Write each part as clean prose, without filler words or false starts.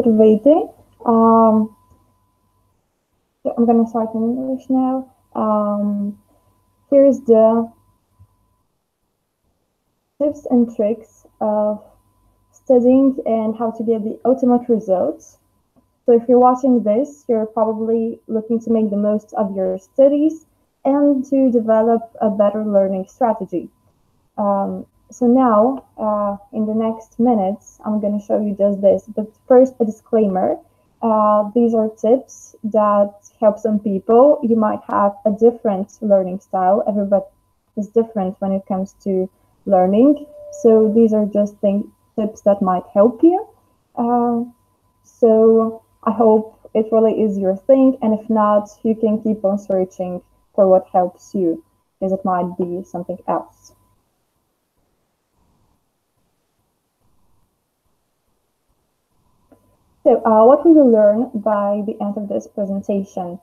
Здравейте. So I'm going to start in English now. Here's the tips and tricks of studying and how to get the ultimate results. So if you're watching this, you're probably looking to make the most of your studies and to develop a better learning strategy. So now, in the next minutes, I'm going to show you just this. But first, a disclaimer. These are tips that help some people. You might have a different learning style. Everybody is different when it comes to learning. So these are just tips that might help you. So I hope it really is your thing. And if not, you can keep on searching for what helps you, because it might be something else. So what we will learn by the end of this presentation,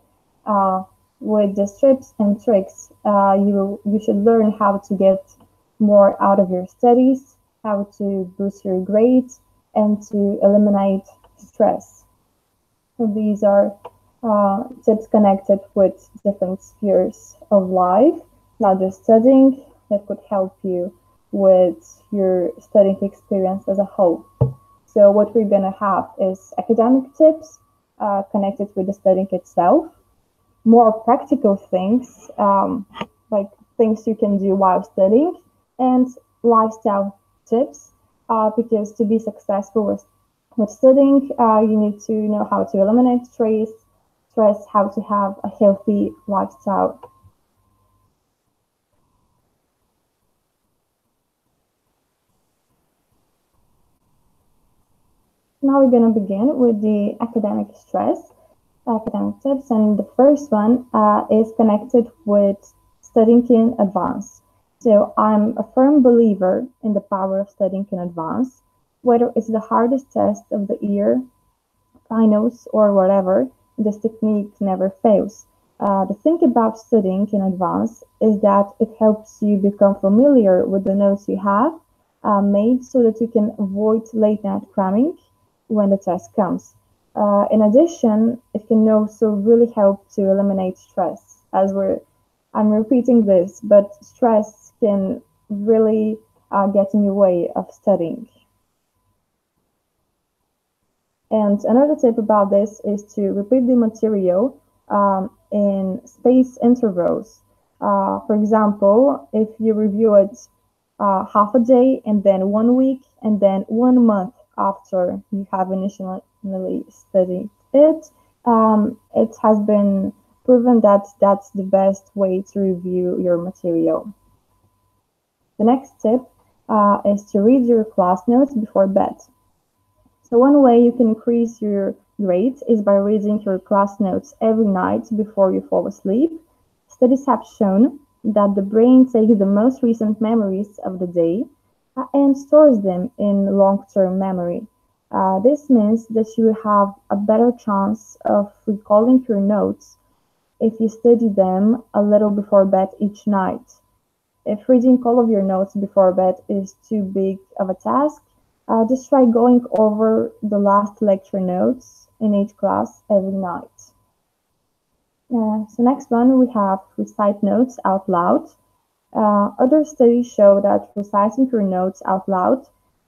with the tips and tricks, you should learn how to get more out of your studies, how to boost your grades, and to eliminate stress. So these are tips connected with different spheres of life, not just studying, that could help you with your studying experience as a whole. So what we're going to have is academic tips connected with the studying itself, more practical things, like things you can do while studying, and lifestyle tips, because to be successful with studying, you need to know how to eliminate stress, how to have a healthy lifestyle. Now we're going to begin with the academic tips, and the first one is connected with studying in advance. So I'm a firm believer in the power of studying in advance, whether it's the hardest test of the year, finals, or whatever. This technique never fails. The thing about studying in advance is that it helps you become familiar with the notes you have made, so that you can avoid late night cramming when the test comes. In addition, it can also really help to eliminate stress. I'm repeating this, but stress can really get in your way of studying. And another tip about this is to repeat the material in spaced intervals. For example, if you review it half a day, and then 1 week, and then 1 month after you have initially studied it, it has been proven that that's the best way to review your material. The next tip is to read your class notes before bed. So one way you can increase your grades is by reading your class notes every night before you fall asleep. Studies have shown that the brain takes the most recent memories of the day and stores them in long-term memory. This means that you have a better chance of recalling your notes if you study them a little before bed each night. If reading all of your notes before bed is too big of a task, just try going over the last lecture notes in each class every night. So next one, we have recite notes out loud. Other studies show that reciting your notes out loud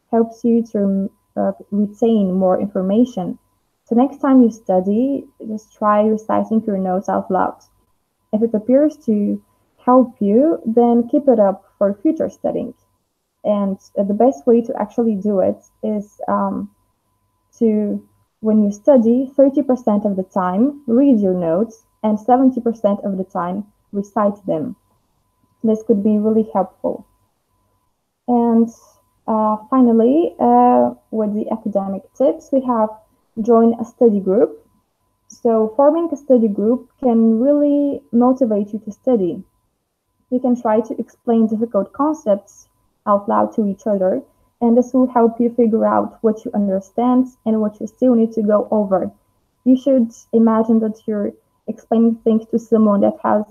helps you to retain more information. So next time you study, just try reciting your notes out loud. If it appears to help you, then keep it up for future studying. And the best way to actually do it is when you study, 30% of the time read your notes and 70% of the time recite them. This could be really helpful. And finally, with the academic tips, we have join a study group. So forming a study group can really motivate you to study. You can try to explain difficult concepts out loud to each other, and this will help you figure out what you understand and what you still need to go over. You should imagine that you're explaining things to someone that has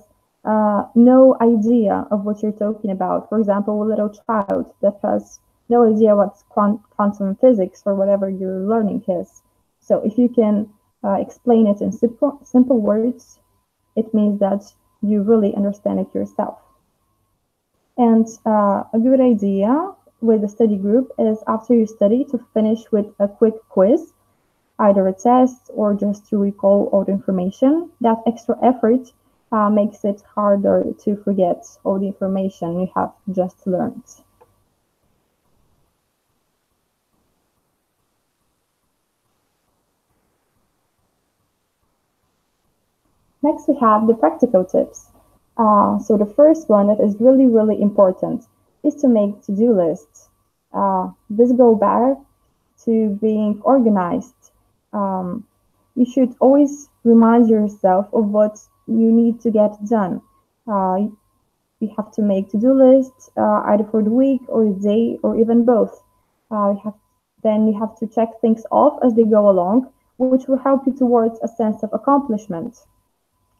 no idea of what you're talking about. For example, a little child that has no idea what quantum physics or whatever you're learning is. So if you can explain it in simple words, it means that you really understand it yourself. And a good idea with a study group is after you study to finish with a quick quiz, either a test or just to recall all the information. That extra effort makes it harder to forget all the information you have just learned. Next, we have the practical tips. So the first one that is really, really important is to make to-do lists. This goes back to being organized. You should always remind yourself of what you need to get done. You have to make to-do lists either for the week or the day or even both. Then you have to check things off as they go along, which will help you towards a sense of accomplishment.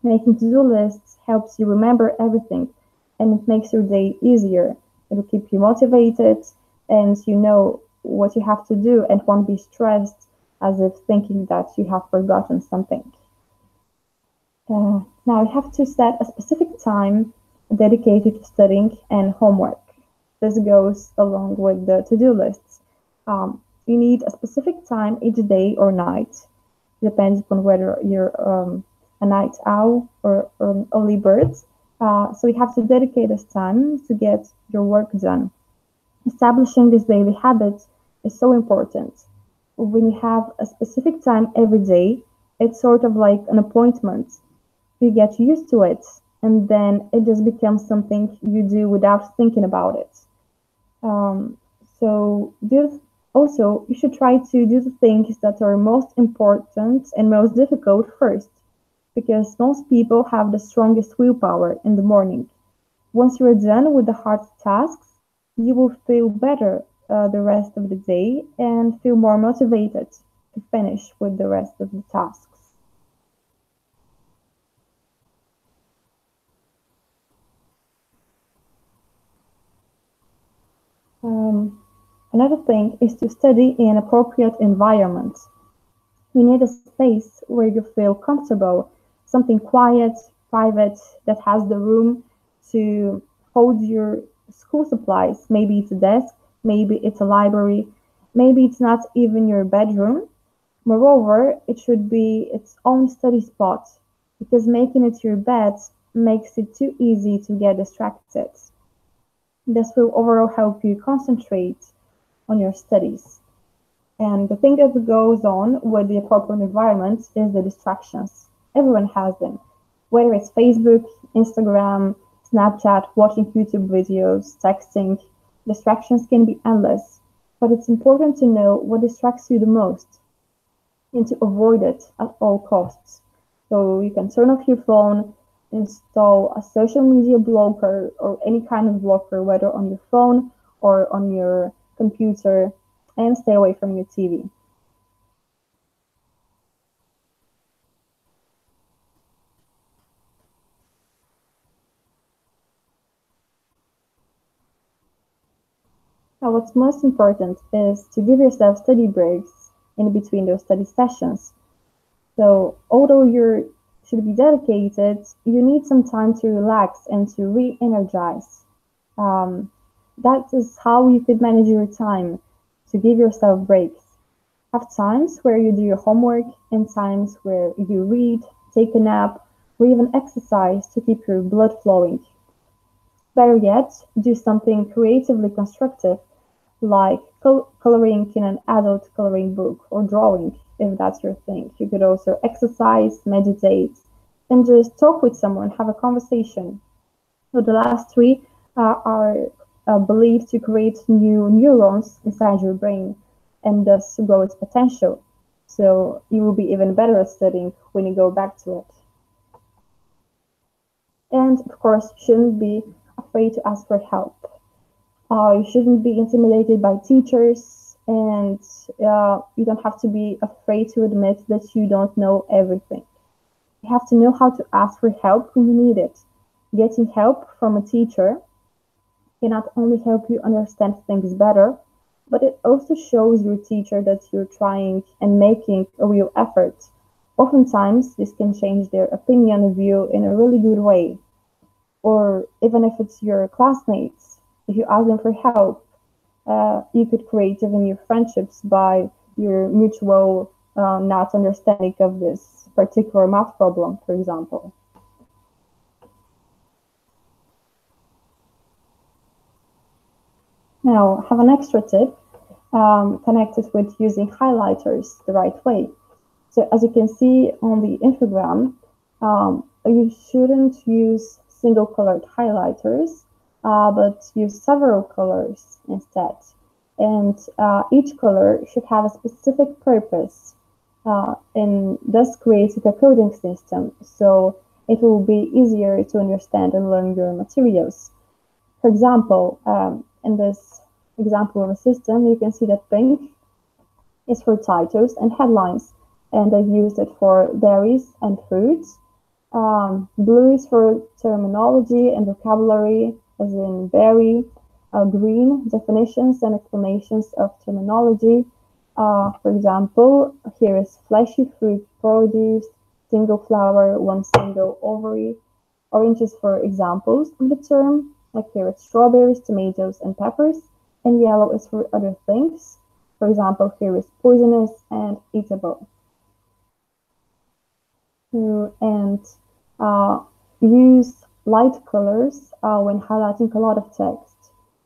Making to-do lists helps you remember everything, and it makes your day easier. It will keep you motivated, and you know what you have to do and won't be stressed as if thinking that you have forgotten something. Now you have to set a specific time dedicated to studying and homework. This goes along with the to-do lists. You need a specific time each day or night. Depends upon whether you're a night owl or an early bird. So you have to dedicate this time to get your work done. Establishing this daily habit is so important. When you have a specific time every day, it's sort of like an appointment. You get used to it, and then it just becomes something you do without thinking about it. So also, you should try to do the things that are most important and most difficult first, because most people have the strongest willpower in the morning. Once you're done with the hard tasks, you will feel better the rest of the day and feel more motivated to finish with the rest of the tasks. Another thing is to study in appropriate environment. You need a space where you feel comfortable, something quiet, private, that has the room to hold your school supplies. Maybe it's a desk, maybe it's a library, maybe it's not even your bedroom. Moreover, it should be its own study spot, because making it your bed makes it too easy to get distracted. This will overall help you concentrate on your studies. And the thing that goes on with the appropriate environment is the distractions. Everyone has them, whether it's Facebook, Instagram, Snapchat, watching YouTube videos, texting. Distractions can be endless, but it's important to know what distracts you the most and to avoid it at all costs. So you can turn off your phone, install a social media blocker or any kind of blocker, whether on your phone or on your computer, and stay away from your TV. Now, what's most important is to give yourself study breaks in between those study sessions. So, although you should be dedicated, you need some time to relax and to re energize. Um, that is how you could manage your time to give yourself breaks. Have times where you do your homework and times where you read, take a nap, or even exercise to keep your blood flowing. Better yet, do something creatively constructive like coloring in an adult coloring book or drawing, if that's your thing. You could also exercise, meditate, and just talk with someone, have a conversation. So the last three are believed to create new neurons inside your brain and thus grow its potential. So you will be even better at studying when you go back to it. And of course, you shouldn't be afraid to ask for help. You shouldn't be intimidated by teachers, and you don't have to be afraid to admit that you don't know everything. You have to know how to ask for help when you need it. Getting help from a teacher can not only help you understand things better, but it also shows your teacher that you're trying and making a real effort. Oftentimes, this can change their opinion of you in a really good way. Or even if it's your classmates, if you ask them for help, you could create even new friendships by your mutual not understanding of this particular math problem, for example. Now, have an extra tip connected with using highlighters the right way. So as you can see on the infogram, you shouldn't use single colored highlighters, but use several colors instead. And each color should have a specific purpose, and thus creating a coding system, so it will be easier to understand and learn your materials. For example, in this example of a system, you can see that pink is for titles and headlines, and I've used it for berries and fruits. Blue is for terminology and vocabulary, as in berry. Green, definitions and explanations of terminology. For example, here is fleshy fruit produce, single flower, one single ovary. Orange is for examples of the term, like here it's strawberries, tomatoes, and peppers. And yellow is for other things. For example, here is poisonous and eatable. And use light colors when highlighting a lot of text,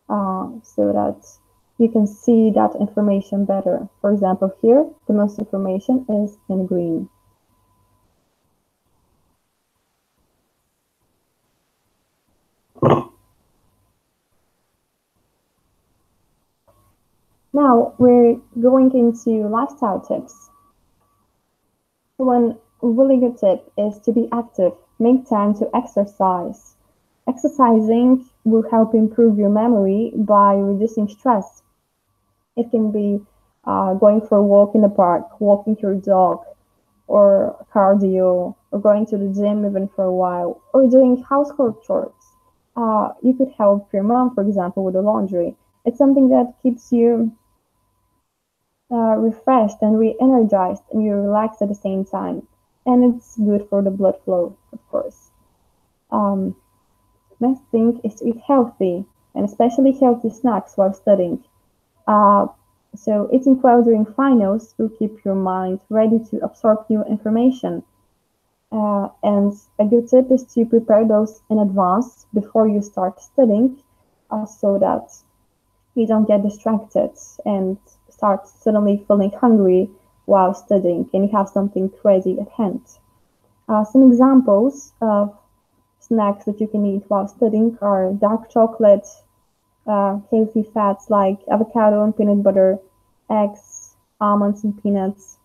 so that you can see that information better. For example, here, the most information is in green. Now we're going into lifestyle tips. One really good tip is to be active. Make time to exercise. Exercising will help improve your memory by reducing stress. It can be going for a walk in the park, walking your dog, or cardio, or going to the gym even for a while, or doing household chores. You could help your mom, for example, with the laundry. It's something that keeps you refreshed and re-energized, and you're relaxed at the same time. And it's good for the blood flow, of course. Um, Next thing is to eat healthy, and especially healthy snacks while studying. Uh, so eating well during finals will keep your mind ready to absorb new information. And a good tip is to prepare those in advance before you start studying, so that you don't get distracted and start suddenly feeling hungry while studying and you have something ready at hand. Some examples of snacks that you can eat while studying are dark chocolate, healthy fats like avocado and peanut butter, eggs, almonds and peanuts,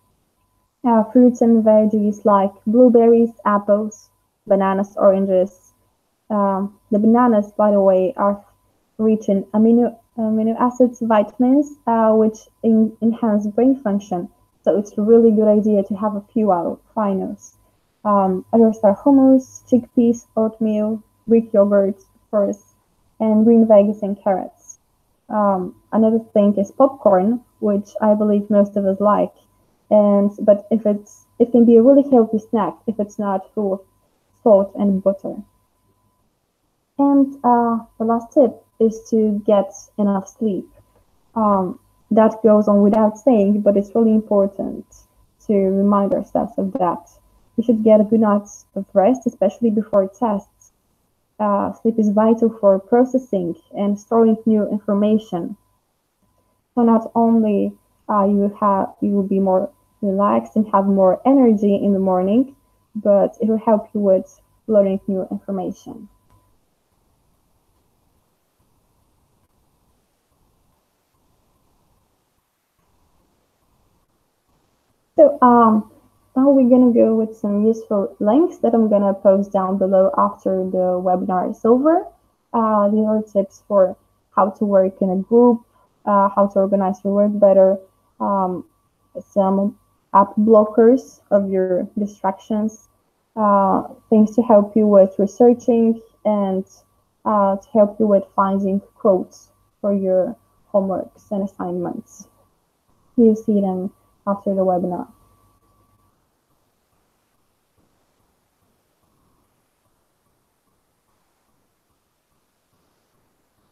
fruits and veggies like blueberries, apples, bananas, oranges. The bananas, by the way, are rich in amino acids, vitamins, which enhance brain function. So it's a really good idea to have a few out finals. Others are hummus, chickpeas, oatmeal, Greek yogurt, of course, and green veggies and carrots. Another thing is popcorn, which I believe most of us like. But it can be a really healthy snack if it's not full of salt and butter. And the last tip is to get enough sleep. That goes on without saying, but it's really important to remind ourselves of that. We should get a good night's of rest, especially before tests. Sleep is vital for processing and storing new information. So not only you will be more relaxed and have more energy in the morning, but it will help you with learning new information. So now we're gonna go with some useful links that I'm gonna post down below after the webinar is over. These are tips for how to work in a group, how to organize your work better, some app blockers of your distractions, things to help you with researching, and to help you with finding quotes for your homeworks and assignments. You see them after the webinar.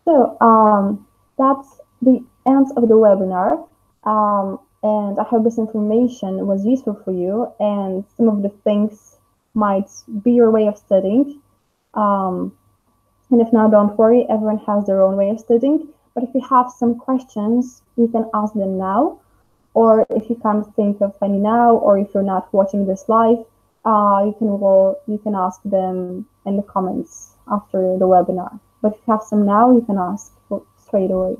So that's the end of the webinar. And I hope this information was useful for you, and some of the things might be your way of studying. And if not, don't worry, everyone has their own way of studying. But if you have some questions, you can ask them now. Or if you can't think of any now, or if you're not watching this live, you can ask them in the comments after the webinar. But if you have some now, you can ask straight away.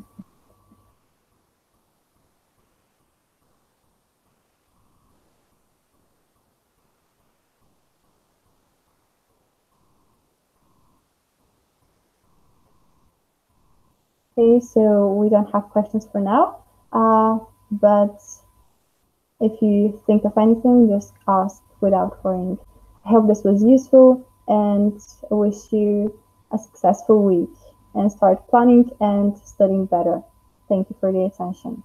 Okay, so we don't have questions for now, but if you think of anything, just ask without worrying. I hope this was useful, and I wish you a successful week, and start planning and studying better. Thank you for the attention.